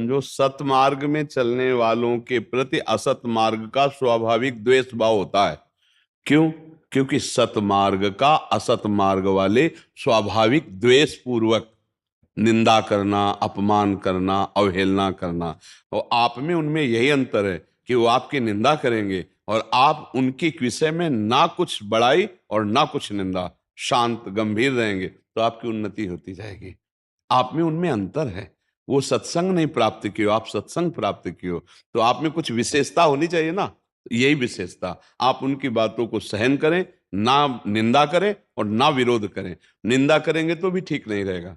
समझो, सतमार्ग में चलने वालों के प्रति असत मार्ग का स्वाभाविक द्वेष भाव होता है। क्यों? क्योंकि सतमार्ग का असत मार्ग वाले स्वाभाविक द्वेष पूर्वक निंदा करना, अपमान करना, अवहेलना करना। और आप में उनमें यही अंतर है कि वो आपकी निंदा करेंगे और आप उनके विषय में ना कुछ बड़ाई और ना कुछ निंदा, शांत गंभीर रहेंगे, तो आपकी उन्नति होती जाएगी। आप में उनमें अंतर है। वो सत्संग नहीं प्राप्त किए, आप सत्संग प्राप्त किए, तो आप में कुछ विशेषता होनी चाहिए ना। यही विशेषता, आप उनकी बातों को सहन करें, ना निंदा करें और ना विरोध करें। निंदा करेंगे तो भी ठीक नहीं रहेगा,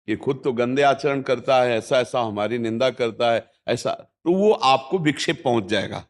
कि खुद तो गंदे आचरण करता है, ऐसा ऐसा हमारी निंदा करता है, ऐसा, तो वो आपको विक्षेप पहुंच जाएगा,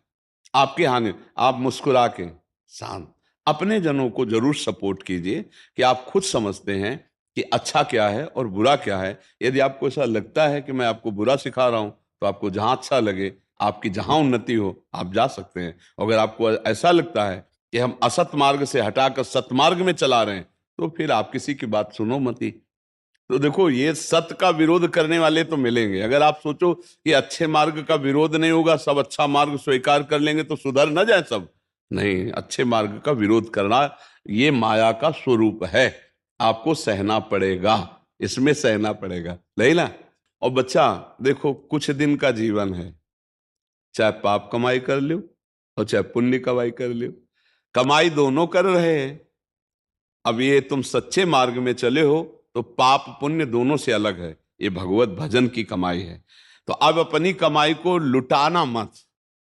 आपकी हानि। आप मुस्कुरा के शांत अपने जनों को जरूर सपोर्ट कीजिए कि आप खुद समझते हैं कि अच्छा क्या है और बुरा क्या है। यदि आपको ऐसा लगता है कि मैं आपको बुरा सिखा रहा हूं, तो आपको जहां अच्छा लगे, आपकी जहां उन्नति हो, आप जा सकते हैं। अगर आपको ऐसा लगता है कि हम असत मार्ग से हटाकर सतमार्ग में चला रहे हैं, तो फिर आप किसी की बात सुनो मती। तो देखो, ये सत्य का विरोध करने वाले तो मिलेंगे। अगर आप सोचो कि अच्छे मार्ग का विरोध नहीं होगा, सब अच्छा मार्ग स्वीकार कर लेंगे, तो सुधर न जाए सब। नहीं, अच्छे मार्ग का विरोध करना ये माया का स्वरूप है। आपको सहना पड़ेगा, इसमें सहना पड़ेगा, नहीं ना। और बच्चा देखो, कुछ दिन का जीवन है, चाहे पाप कमाई कर लो और चाहे पुण्य कमाई कर लो, कमाई दोनों कर रहे हैं। अब ये तुम सच्चे मार्ग में चले हो तो पाप पुण्य दोनों से अलग है, ये भगवत भजन की कमाई है। तो अब अपनी कमाई को लुटाना मत,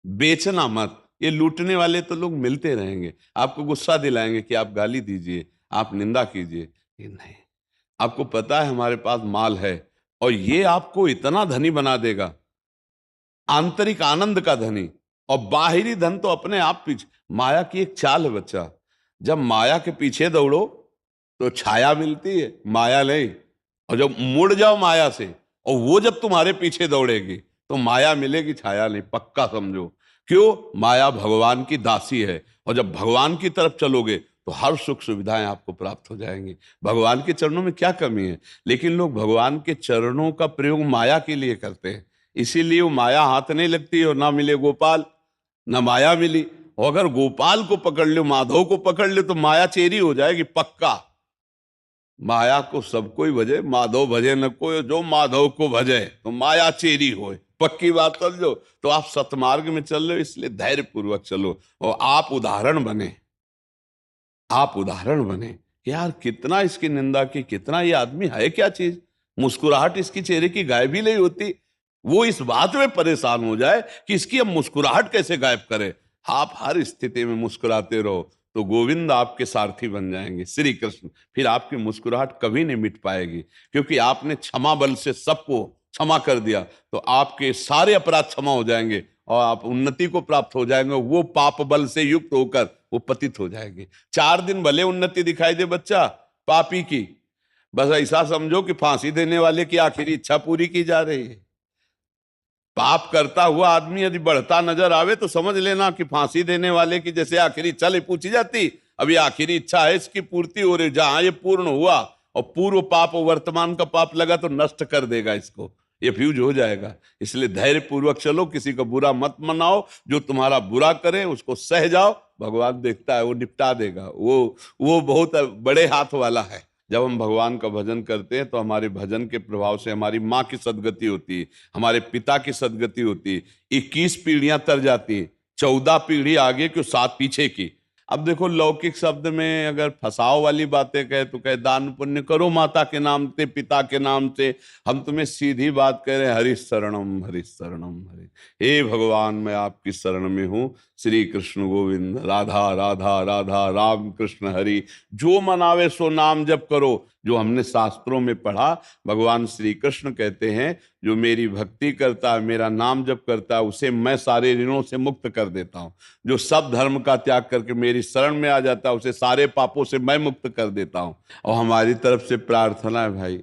बेचना मत। ये लूटने वाले तो लोग मिलते रहेंगे, आपको गुस्सा दिलाएंगे कि आप गाली दीजिए, आप निंदा कीजिए। ये नहीं, आपको पता है हमारे पास माल है, और ये आपको इतना धनी बना देगा, आंतरिक आनंद का धनी। और बाहरी धन तो अपने आप पीछे, माया की एक चाल है बच्चा, जब माया के पीछे दौड़ो तो छाया मिलती है, माया नहीं। और जब मुड़ जाओ माया से, और वो जब तुम्हारे पीछे दौड़ेगी, तो माया मिलेगी, छाया नहीं, पक्का समझो। क्यों? माया भगवान की दासी है, और जब भगवान की तरफ चलोगे तो हर सुख सुविधाएं आपको प्राप्त हो जाएंगी। भगवान के चरणों में क्या कमी है? लेकिन लोग भगवान के चरणों का प्रयोग माया के लिए करते हैं, इसीलिए वो माया हाथ नहीं लगती, और ना मिले गोपाल ना माया मिली। और अगर गोपाल को पकड़ लो, माधव को पकड़ लो, तो माया चेरी हो जाएगी पक्का। माया को सब कोई भजे, माधव भजे न कोई, जो माधव को भजे तो माया चेरी होए, पक्की बात समझो। तो आप सतमार्ग में चल रहे हो, इसलिए धैर्य पूर्वक चलो, और आप उदाहरण बने, आप उदाहरण बने। यार कितना इसकी निंदा की, कितना ये आदमी है क्या चीज, मुस्कुराहट इसकी चेहरे की गायब ही नहीं होती। वो इस बात में परेशान हो जाए कि इसकी अब मुस्कुराहट कैसे गायब करे। आप हर स्थिति में मुस्कुराते रहो, तो गोविंद आपके सारथी बन जाएंगे, श्री कृष्ण। फिर आपकी मुस्कुराहट कभी नहीं मिट पाएगी, क्योंकि आपने क्षमा बल से सबको क्षमा कर दिया, तो आपके सारे अपराध क्षमा हो जाएंगे, और आप उन्नति को प्राप्त हो जाएंगे। वो पाप बल से युक्त होकर वो पतित हो जाएंगे। 4 दिन भले उन्नति दिखाई दे बच्चा पापी की, बस ऐसा समझो कि फांसी देने वाले की आखिरी इच्छा पूरी की जा रही है। पाप करता हुआ आदमी यदि बढ़ता नजर आवे, तो समझ लेना कि फांसी देने वाले की जैसे आखिरी इच्छा ले पूछी जाती, अभी आखिरी इच्छा है इसकी पूर्ति हो रही। जहां ये पूर्ण हुआ और पूर्व पाप वर्तमान का पाप लगा, तो नष्ट कर देगा इसको, ये फ्यूज हो जाएगा। इसलिए धैर्य पूर्वक चलो, किसी को बुरा मत मनाओ, जो तुम्हारा बुरा करे उसको सह जाओ, भगवान देखता है, वो निपटा देगा। वो बहुत बड़े हाथ वाला है। जब हम भगवान का भजन करते हैं, तो हमारे भजन के प्रभाव से हमारी माँ की सदगति होती है, हमारे पिता की सदगति होती है, 21 पीढ़ियां तर जाती हैं, 14 पीढ़ी आगे की 7 पीछे की। अब देखो, लौकिक शब्द में अगर फसाव वाली बातें कहे तो कहे दान पुण्य करो माता के नाम से, पिता के नाम से। हम तुम्हें सीधी बात कह रहे हैं, हरि शरणम हरि शरणम हरि। हे भगवान, मैं आपकी शरण में हूं, श्री कृष्ण गोविंद, राधा राधा राधा, राम कृष्ण हरि। जो मनावे सो नाम जप करो, जो हमने शास्त्रों में पढ़ा। भगवान श्री कृष्ण कहते हैं, जो मेरी भक्ति करता है, मेरा नाम जप करता है, उसे मैं सारे ऋणों से मुक्त कर देता हूं। जो सब धर्म का त्याग करके मेरी शरण में आ जाता है, उसे सारे पापों से मैं मुक्त कर देता हूं। और हमारी तरफ से प्रार्थना है भाई,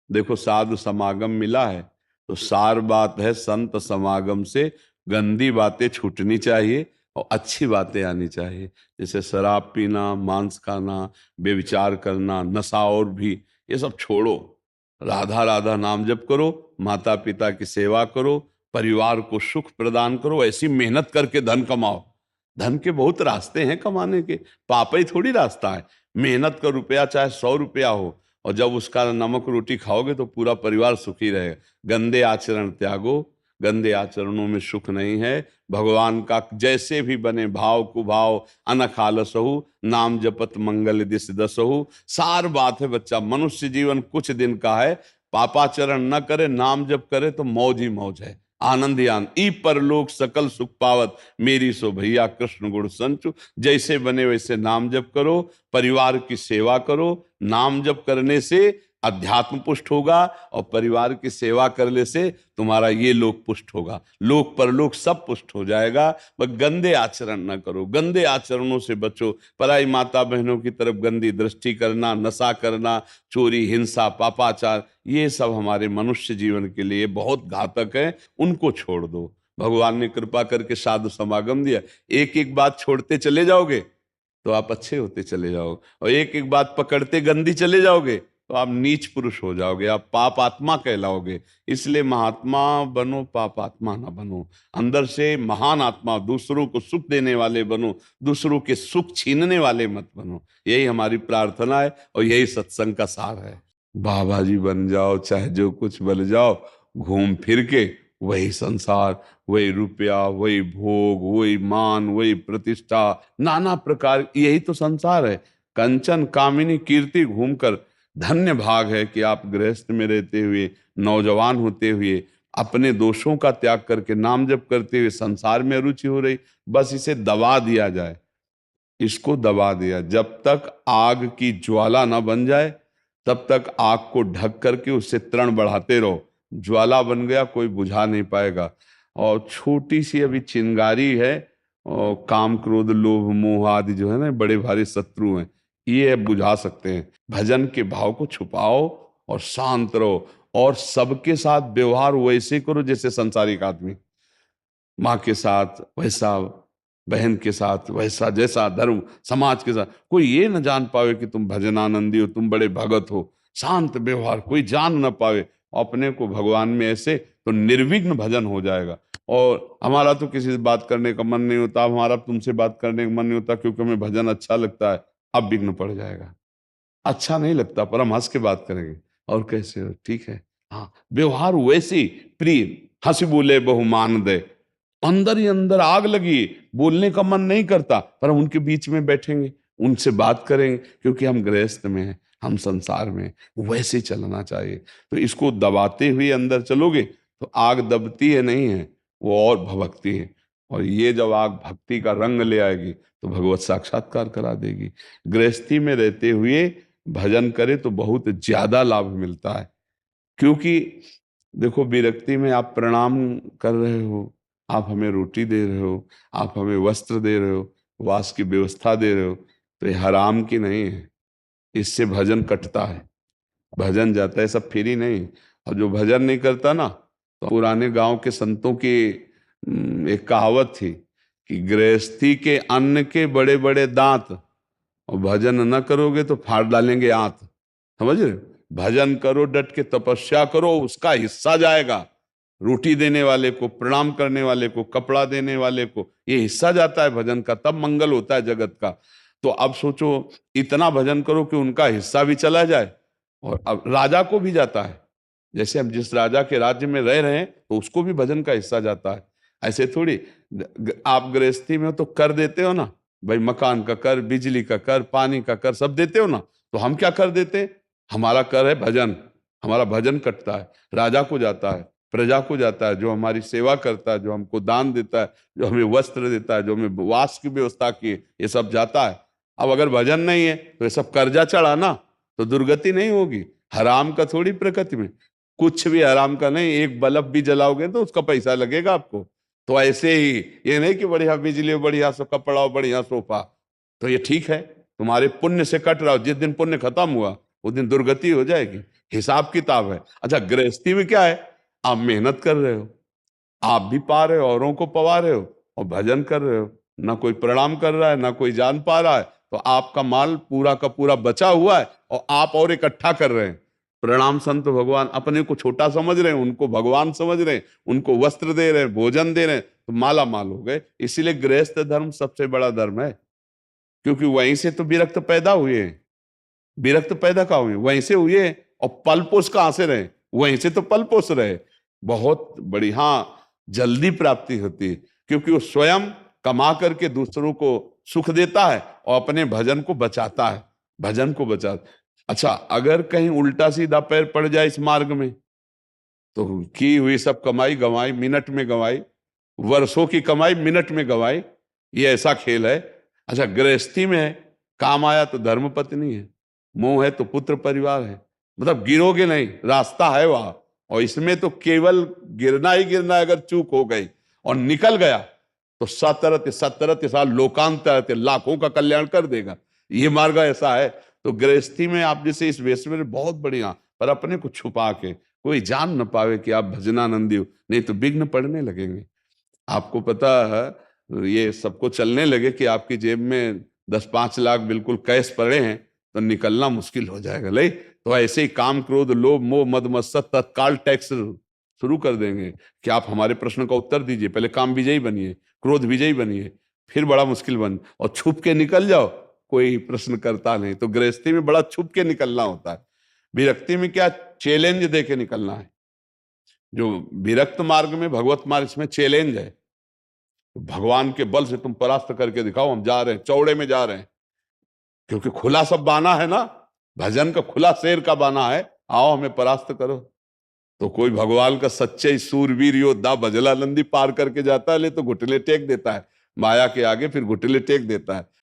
देखो साधु समागम मिला है, तो सार बात है, संत समागम से गंदी बातें छूटनी चाहिए और अच्छी बातें आनी चाहिए। जैसे शराब पीना, मांस खाना, बेविचार करना, नशा, और भी ये सब छोड़ो। राधा राधा नाम जप करो, माता पिता की सेवा करो, परिवार को सुख प्रदान करो, ऐसी मेहनत करके धन कमाओ। धन के बहुत रास्ते हैं कमाने के, पापा ही थोड़ी रास्ता है। मेहनत का रुपया चाहे 100 रुपया हो, और जब उसका नमक रोटी खाओगे तो पूरा परिवार सुखी रहेगा। गंदे आचरण त्यागो, गंदे आचरणों में सुख नहीं है। भगवान का जैसे भी बने भाव कुभाव अनख आलसहु, नाम जपत मंगल दिस दसहु। सार बात है बच्चा, मनुष्य जीवन कुछ दिन का है। पापाचरण न करे, नाम जप करे तो मौज ही मौज है, आनंद ही आनंद। ई परलोक सकल सुख पावत, मेरी सो भैया कृष्ण गुण संचु। जैसे बने वैसे नाम जप करो, परिवार की सेवा करो। नाम जप करने से अध्यात्म पुष्ट होगा, और परिवार की सेवा करने से तुम्हारा ये लोक पुष्ट होगा, लोक परलोक सब पुष्ट हो जाएगा। बस गंदे आचरण न करो, गंदे आचरणों से बचो। पराई माता बहनों की तरफ गंदी दृष्टि करना, नशा करना, चोरी, हिंसा, पापाचार, ये सब हमारे मनुष्य जीवन के लिए बहुत घातक है। उनको छोड़ दो। भगवान ने कृपा करके साधु समागम दिया, एक एक बात छोड़ते चले जाओगे तो आप अच्छे होते चले जाओगे, और एक एक बात पकड़ते गंदी चले जाओगे तो आप नीच पुरुष हो जाओगे, आप पाप आत्मा कहलाओगे। इसलिए महात्मा बनो, पाप आत्मा ना बनो। अंदर से महान आत्मा, दूसरों को सुख देने वाले बनो, दूसरों के सुख छीनने वाले मत बनो। यही हमारी प्रार्थना है और यही सत्संग का सार है। बाबा जी बन जाओ, चाहे जो कुछ बन जाओ, घूम फिर के वही संसार, वही रुपया, वही भोग, वही मान, वही प्रतिष्ठा, नाना प्रकार, यही तो संसार है। कंचन कामिनी कीर्ति घूमकर, धन्य भाग है कि आप गृहस्थ में रहते हुए, नौजवान होते हुए, अपने दोषों का त्याग करके नाम जप करते हुए संसार में रुचि हो रही। बस इसे दबा दिया जाए, इसको दबा दिया। जब तक आग की ज्वाला ना बन जाए तब तक आग को ढक करके उससे तरण बढ़ाते रहो। ज्वाला बन गया कोई बुझा नहीं पाएगा। और छोटी सी अभी चिंगारी है, और काम क्रोध लोभ मोह आदि जो है ना, बड़े भारी शत्रु हैं, ये बुझा सकते हैं। भजन के भाव को छुपाओ और शांत रहो, और सबके साथ व्यवहार वैसे करो जैसे संसारिक आदमी। माँ के साथ वैसा, बहन के साथ वैसा, जैसा धर्म समाज के साथ। कोई ये न जान पावे कि तुम भजनानंदी हो, तुम बड़े भगत हो। शांत व्यवहार, कोई जान न पावे अपने को भगवान में, ऐसे तो निर्विघ्न भजन हो जाएगा। और हमारा तो किसी से बात करने का मन नहीं होता, हमारा तुमसे बात करने का मन नहीं होता क्योंकि हमें भजन अच्छा लगता है, अब विघ्न पड़ जाएगा। अच्छा नहीं लगता पर हम हंस के बात करेंगे, और कैसे हो, ठीक है, हाँ। व्यवहार वैसी प्रिय, हंसी बोले बहुमान दे। अंदर ही अंदर आग लगी, बोलने का मन नहीं करता, पर हम उनके बीच में बैठेंगे, उनसे बात करेंगे, क्योंकि हम गृहस्थ में हैं, हम संसार में। वैसे चलना चाहिए। तो इसको दबाते हुए अंदर चलोगे तो आग दबती है नहीं है, वो और भभकती है। और ये जब आग भक्ति का रंग ले आएगी तो भगवत साक्षात्कार करा देगी। गृहस्थी में रहते हुए भजन करे तो बहुत ज्यादा लाभ मिलता है। क्योंकि देखो, विरक्ति में आप प्रणाम कर रहे हो, आप हमें रोटी दे रहे हो, आप हमें वस्त्र दे रहे हो, वास की व्यवस्था दे रहे हो, तो ये हराम की नहीं है। इससे भजन कटता है, भजन जाता है, सब फ्री नहीं। और जो भजन नहीं करता ना, तो पुराने गांव के संतों की एक कहावत थी कि गृहस्थी के अन्न के बड़े बड़े दांत, और भजन न करोगे तो फाड़ डालेंगे आंत। समझ रहे हो? भजन करो, डट के तपस्या करो, उसका हिस्सा जाएगा। रोटी देने वाले को, प्रणाम करने वाले को, कपड़ा देने वाले को, ये हिस्सा जाता है भजन का, तब मंगल होता है जगत का। तो अब सोचो, इतना भजन करो कि उनका हिस्सा भी चला जाए, और अब राजा को भी जाता है। जैसे हम जिस राजा के राज्य में रह रहे हैं तो उसको भी भजन का हिस्सा जाता है। ऐसे थोड़ी आप गृहस्थी में हो तो कर देते हो ना भाई, मकान का कर, बिजली का कर, पानी का कर, सब देते हो ना। तो हम क्या कर देते हैं? हमारा कर है भजन, हमारा भजन कटता है। राजा को जाता है, प्रजा को जाता है, जो हमारी सेवा करता है, जो हमको दान देता है, जो हमें वस्त्र देता है, जो हमें वास की व्यवस्था की है, ये सब जाता है। अब अगर भजन नहीं है तो ये सब कर्जा चढ़ा ना, तो दुर्गति नहीं होगी। हराम का थोड़ी प्रकृति में, कुछ भी हराम का नहीं। एक बल्ब भी जलाओगे तो उसका पैसा लगेगा आपको। तो ऐसे ही, ये नहीं कि बढ़िया बिजली हो, बढ़िया सो कपड़ा हो, बढ़िया सोफा, तो ये ठीक है, तुम्हारे पुण्य से कट रहा हो। जिस दिन पुण्य खत्म हुआ उस दिन दुर्गति हो जाएगी। हिसाब किताब है। अच्छा, गृहस्थी में क्या है? आप मेहनत कर रहे हो, आप भी पा रहे हो, औरों को पवा रहे हो, और भजन कर रहे हो। ना कोई प्रणाम कर रहा है, ना कोई जान पा रहा है, तो आपका माल पूरा का पूरा बचा हुआ है और आप और इकट्ठा कर रहे हैं। प्रणाम संत भगवान, अपने को छोटा समझ रहे हैं, उनको भगवान समझ रहे हैं, उनको वस्त्र दे रहे हैं, भोजन दे रहे हैं, तो माला माल हो गए। इसीलिए गृहस्थ धर्म सबसे बड़ा धर्म है, क्योंकि वहीं से तो विरक्त पैदा हुए हैं। विरक्त पैदा कहाँ हुए? वहीं से हुए हैं। और पल पोष कहां से रहे? वहीं से तो पल पोष रहे। बहुत बड़ी, हाँ, जल्दी प्राप्ति होती है, क्योंकि वो स्वयं कमा करके दूसरों को सुख देता है और अपने भजन को बचाता है, भजन को बचाता। अच्छा, अगर कहीं उल्टा सीधा पैर पड़ जाए इस मार्ग में, तो की हुई सब कमाई गंवाई, मिनट में गंवाई, वर्षों की कमाई मिनट में गंवाई। ये ऐसा खेल है। अच्छा, गृहस्थी में है, काम आया तो धर्म पत्नी है, मोह है तो पुत्र परिवार है, मतलब गिरोगे नहीं, रास्ता है वहां। और इसमें तो केवल गिरना ही गिरना है। अगर चूक हो गई और निकल गया तो सतरत सतरत साल लोकांतर, लाखों का कल्याण कर देगा। ये मार्ग ऐसा है। तो गृहस्थी में आप जैसे इस वेश में बहुत बढ़िया, पर अपने को छुपा के, कोई जान न पावे कि आप भजनानंदी हो, नहीं तो विघ्न पड़ने लगेंगे। आपको पता है, ये सबको चलने लगे कि आपकी जेब में 10-5 लाख बिल्कुल कैश पड़े हैं, तो निकलना मुश्किल हो जाएगा। ले, तो ऐसे ही काम क्रोध लोभ मोह मद मत्सर तत्काल टैक्स शुरू कर देंगे कि आप हमारे प्रश्न का उत्तर दीजिए, पहले काम विजयी बनिए, क्रोध विजयी बनिए, फिर बड़ा मुश्किल बन, और छुप के निकल जाओ, कोई प्रश्न करता नहीं। तो गृहस्थी में बड़ा छुप के निकलना होता है। विरक्ति में क्या, चैलेंज दे के निकलना है। जो विरक्त मार्ग में, भगवत मार्ग, इसमें चैलेंज है। भगवान के बल से तुम परास्त करके दिखाओ, हम जा रहे हैं, चौड़े में जा रहे हैं, क्योंकि खुला सब बाना है ना, भजन का खुला शेर का बाना है, आओ हमें परास्त करो। तो कोई भगवान का सच्चे सूरवीर योद्धा भजलानंदी पार करके जाता है, ले तो घुटने टेक देता है, माया के आगे फिर घुटने टेक देता है।